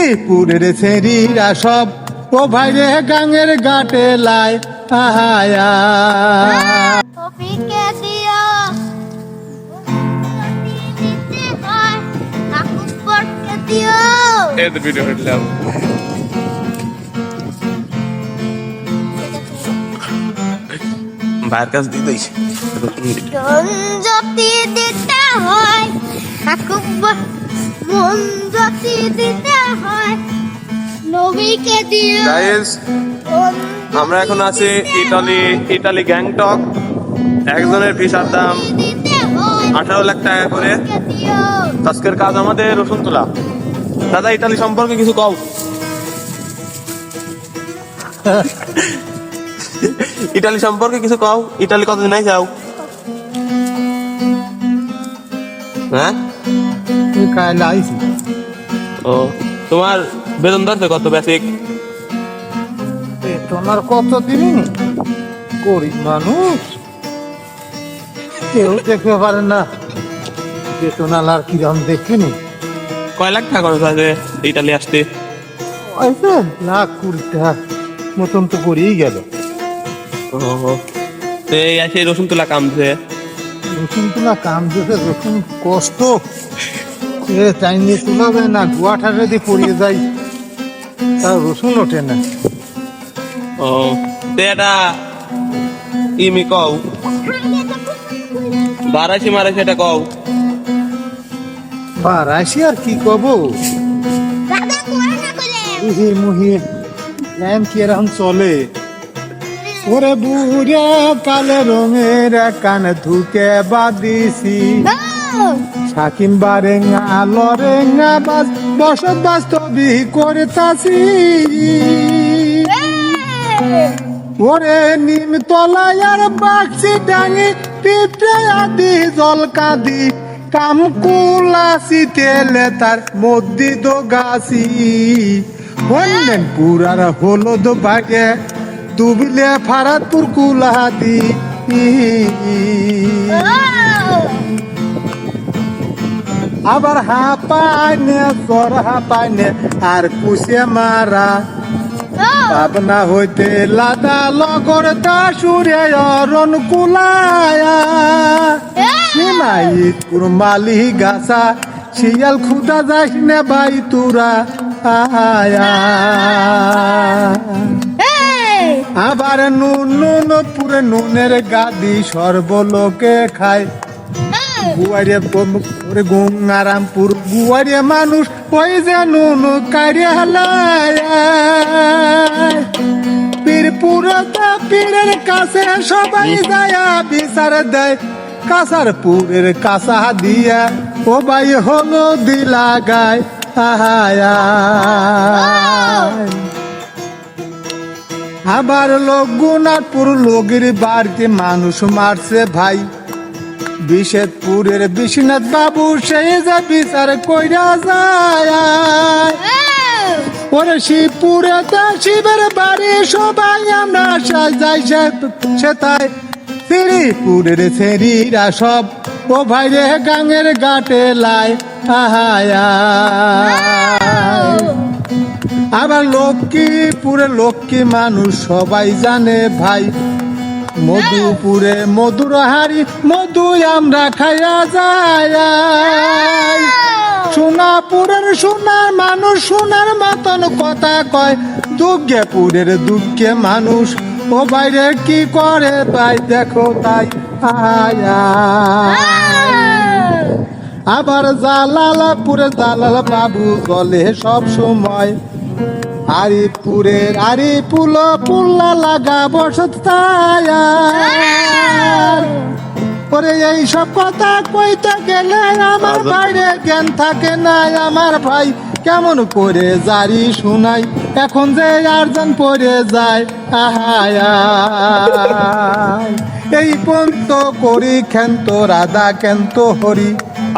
শ্রীপুরের ছেড়িরা সব ও ভাইরে গাঙের ঘাটে লাই আহায়া কপিকে দিও দিতে হয় কাকুস পড়কে দিও এই তো ভিডিও হইলাম বাইরের কাছে দিয়ে দিয়েছি যদি দিতে হয় কাকুস মন যদি দিতে হয় নবীকে দিও গাইস আমরা এখন আছি ইটালি গ্যাংটক একজনের ভিসার দাম 18 লাখ টাকা করে আজকের কাজ আমাদের রসুন তোলা দাদা ইটালি সম্পর্কে কিছু কও ইটালি সম্পর্কে কিছু কও ইটালি কতদিন নাই যাও হ্যাঁ কাল আইছি ও তোমার বেতন ধরছে কত বেসিক তোমার কত দিনই গরিব মানুষ কেউ দেখতে পারে না বেতনালার কিরম দেখেনি কয় লাখ টাকা খরচ আছে ইটালি আসতে আইসে লাখ 20 টাকা মতন তো করেই গেল এই আসে রসুন তোলা কামছে রসুন তোলা কাম দিতে রসুন কষ্ট চাইনিয়ে তোলা যায় না গুয়াঠারে দিয়ে পড়িয়ে যায় তার রসুন ওঠে না ও তে এটা ইমি কও বারাসি মারাসি এটা কও বারাসি আর কি কব দাদা করে না বলে মুহি মুহি ল্যাম কি এরকম চলে ওরে বুড়ে কালে রঙের কান ধুকে বাদিছি সাকিম বারেঙ্গা লরেঙ্গা বসত বাস্তবি করতাছি ওরে নিম তলায় আর বাক্সি ডাঙি পিঁপড়ে আদি জল কাঁদি কাম কুলাসি তেলে তার মধ্যে দো গাছি হলেন পুরার হলুদ বাগে দুবলে ফারাতপুর কুলাহাদি আবার হাঁপাইনে সর হাঁপাইনে আর কুশে মারা পাবনা হইতে লাদা লগর দাসুরে অরণ কুলায়া হিমায়িতপুর মালি গাছা শিয়াল খুদা যাস নে বাই তুরা আয়া আবার নুন নুন পুরে নুনের গাদি সর্বলোকে খায় গুয়ারে গঙ্গারামপুর গুয়ারে মানুষ ওই যে নুন কারিয়া হালায় পীরপুরতা পীরের কাছে সবাই যায় বিচার দেয় কাসারপুরের কাঁচা দিয়া ও বাই হলো দিলা গায় আহায়া আবার লোক গুনারপুর লোকের বাড়িতে মানুষ মারছে ভাই বিশেষপুরের বিশ্বনাথ বাবু সেই যে বিচার কইরা যায় ওরে শিবপুরে শিবের বাড়ি সবাই আমরা যাই সেটাই শ্রীপুরের ছেড়িরা সব ও ভাইরে গাঙের ঘাটে লাই আহায়া আবার লক্ষ্মীপুরে লক্ষ্মী মানুষ সবাই জানে ভাই মধুপুরে মধুর হাড়ি মধু আমরা খাইয়া যায় সোনাপুরের সোনার মানুষ সোনার মতন কথা কয় দুর্গাপুরের দুর্গে মানুষ ও বাইরে কি করে তাই দেখো তাই আয়া আবার জালালপুরে জালাল বাবু গলে সব সময় আরিপুরের আরিপুল পুল্লা লাগা বসত ওরে এই সব কথা কইতে গেলে আমার বাইরে জ্ঞান থাকে না আমার ভাই কেমন করে জারি শুনাই এখন যে আরজন পড়ে যায় আহায়া এই পন্ত করি খেন্ত রাধা কেন্ত হরি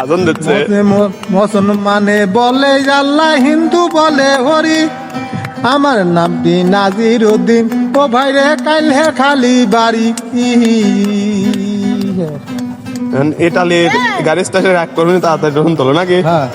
আজান দিচ্ছে মুসলমানে বলে আল্লাহ হিন্দু বলে হরি আমার নামটি নাজির উদ্দিন ও ভাইরে কাইলে খালি বাড়ি ইটালির গাড়ি স্টেশনে এক করবেন তাড়াতাড়ি যখন তোলো নাকি হ্যাঁ